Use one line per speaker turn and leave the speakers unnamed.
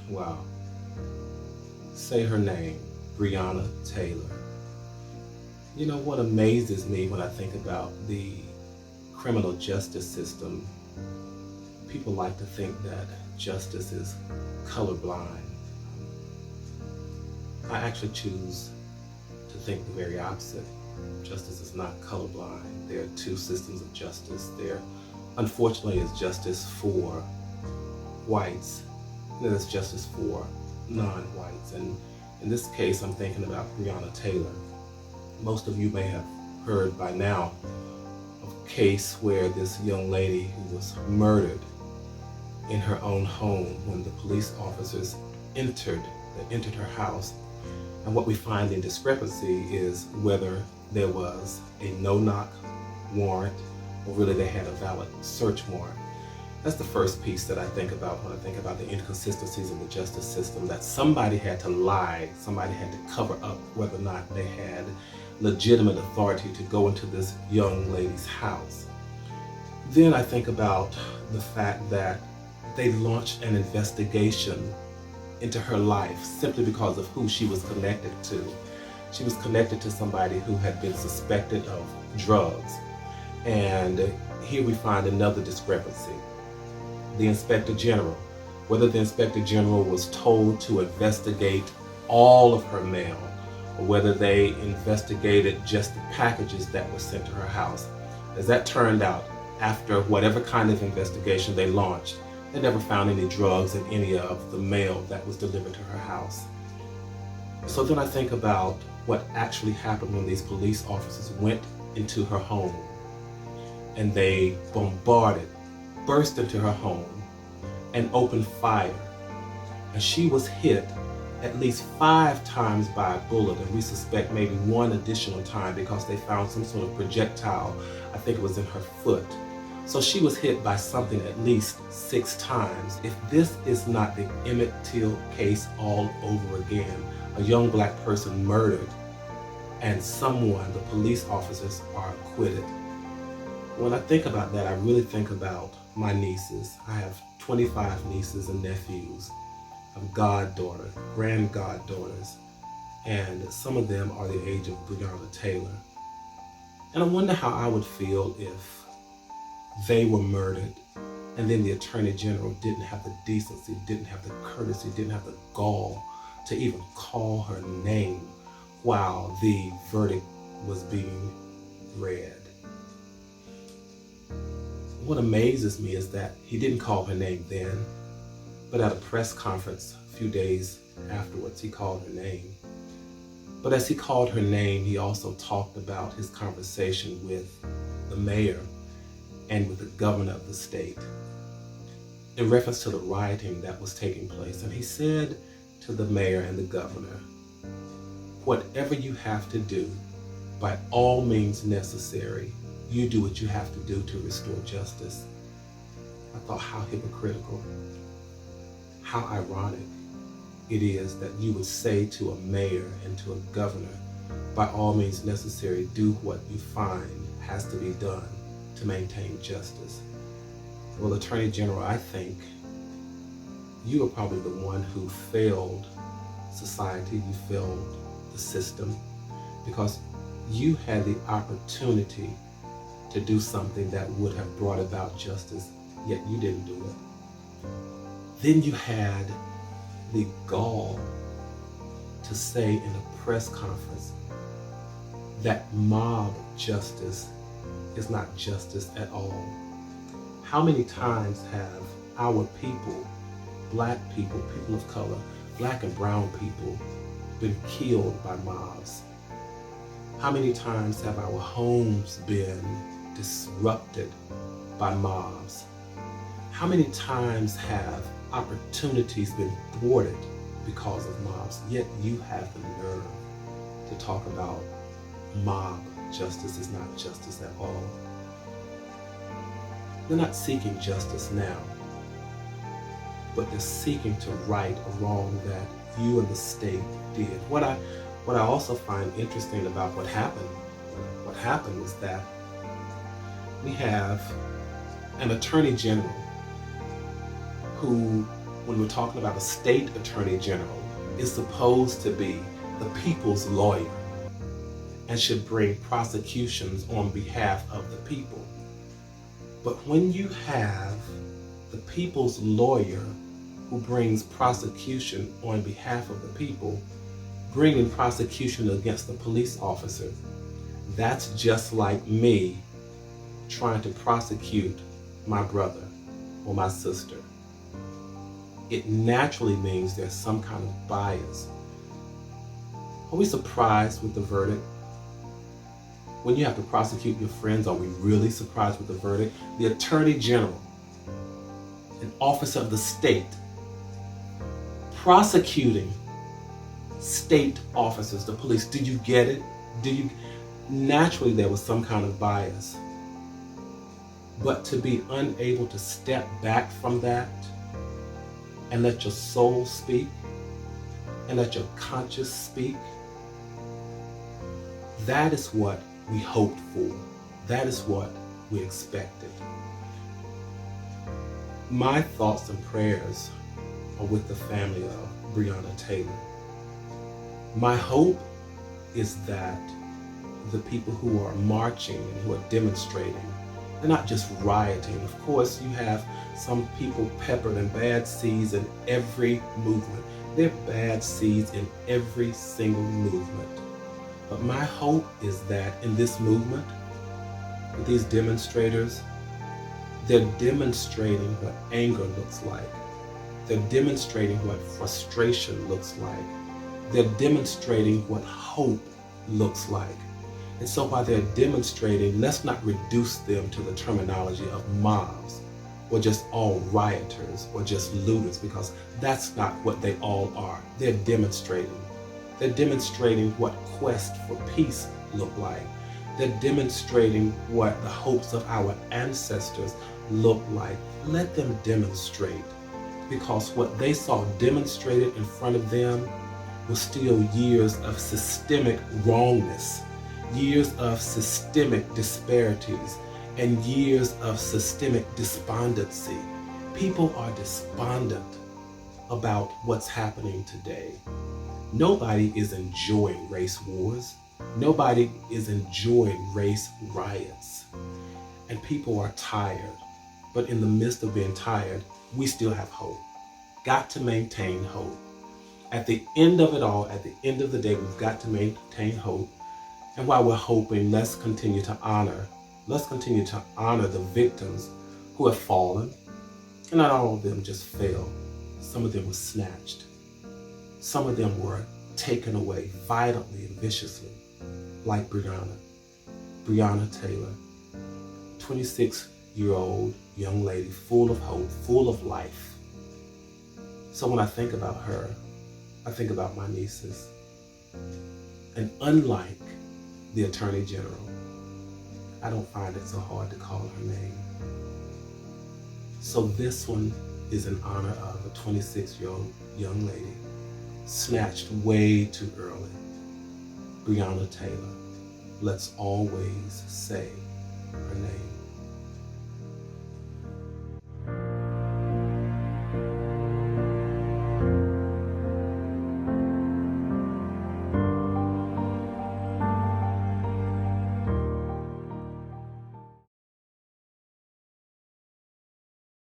Wow. Say her name, Breonna Taylor. You know what amazes me when I think about the criminal justice system? People like to think that justice is colorblind. I actually choose to think the very opposite. Justice is not colorblind. There are two systems of justice. There, unfortunately, is justice for whites, and there's justice for non-whites. And in this case, I'm thinking about Breonna Taylor. Most of you may have heard by now of a case where this young lady who was murdered in her own home when the police officers entered her house. And what we find in discrepancy is whether there was a no-knock warrant or really they had a valid search warrant. That's the first piece that I think about when I think about the inconsistencies of the justice system, that somebody had to lie, somebody had to cover up whether or not they had legitimate authority to go into this young lady's house. Then I think about the fact that they launched an investigation into her life simply because of who she was connected to. She was connected to somebody who had been suspected of drugs. And here we find another discrepancy. The Inspector General, whether the Inspector General was told to investigate all of her mail, or whether they investigated just the packages that were sent to her house. As that turned out, after whatever kind of investigation they launched, they never found any drugs in any of the mail that was delivered to her house. So then I think about what actually happened when these police officers went into her home and they burst into her home and opened fire. And she was hit at least 5 times by a bullet, and we suspect maybe one additional time because they found some sort of projectile, I think it was in her foot. So she was hit by something at least 6 times. If this is not the Emmett Till case all over again, a young black person murdered and the police officers are acquitted. When I think about that, I really think about my nieces. I have 25 nieces and nephews. I have goddaughter, grand-goddaughters, and some of them are the age of Breonna Taylor. And I wonder how I would feel if they were murdered and then the Attorney General didn't have the decency, didn't have the courtesy, didn't have the gall to even call her name while the verdict was being read. What amazes me is that he didn't call her name then, but at a press conference a few days afterwards, he called her name. But as he called her name, he also talked about his conversation with the mayor and with the governor of the state in reference to the rioting that was taking place. And he said to the mayor and the governor, whatever you have to do, by all means necessary, you do what you have to do to restore justice. I thought, how hypocritical, how ironic it is that you would say to a mayor and to a governor, by all means necessary, do what you find has to be done to maintain justice. Well, Attorney General, I think you are probably the one who failed society, you failed the system, because you had the opportunity to do something that would have brought about justice, yet you didn't do it. Then you had the gall to say in a press conference that mob justice is not justice at all. How many times have our people, black people, people of color, black and brown people, been killed by mobs? How many times have our homes been disrupted by mobs? How many times have opportunities been thwarted because of mobs? Yet you have the nerve to talk about mob justice is not justice at all. They're not seeking justice now, but they're seeking to right a wrong that you and the state did. What I also find interesting about what happened was that we have an attorney general who when we're talking about a state attorney general, is supposed to be the people's lawyer and should bring prosecutions on behalf of the people. But when you have the people's lawyer who brings prosecution on behalf of the people, bringing prosecution against the police officer, that's just like me trying to prosecute my brother or my sister. It naturally means there's some kind of bias. Are we surprised with the verdict? When you have to prosecute your friends, are we really surprised with the verdict? The Attorney General, an officer of the state, prosecuting state officers, the police. Did you get it? Naturally, there was some kind of bias. But to be unable to step back from that and let your soul speak and let your conscience speak, that is what we hoped for. That is what we expected. My thoughts and prayers are with the family of Breonna Taylor. My hope is that the people who are marching and who are demonstrating, they're not just rioting. Of course, you have some people peppered and bad seeds in every movement. There are bad seeds in every single movement. But my hope is that in this movement, with these demonstrators, they're demonstrating what anger looks like. They're demonstrating what frustration looks like. They're demonstrating what hope looks like. And so while they're demonstrating, let's not reduce them to the terminology of mobs or just all rioters or just looters, because that's not what they all are. They're demonstrating. They're demonstrating what quest for peace look like. They're demonstrating what the hopes of our ancestors look like. Let them demonstrate, because what they saw demonstrated in front of them was still years of systemic wrongness, years of systemic disparities, and years of systemic despondency. People are despondent about what's happening today. Nobody is enjoying race wars. Nobody is enjoying race riots. And people are tired. But in the midst of being tired, we still have hope. Got to maintain hope. At the end of it all, at the end of the day, we've got to maintain hope. And while we're hoping, let's continue to honor the victims who have fallen. And not all of them just fell. Some of them were snatched. Some of them were taken away violently and viciously, like Breonna Taylor, 26-year-old young lady, full of hope, full of life. So when I think about her, I think about my nieces. And unlike the Attorney General, I don't find it so hard to call her name. So this one is in honor of a 26-year-old young lady snatched way too early, Breonna Taylor. Let's always say her name.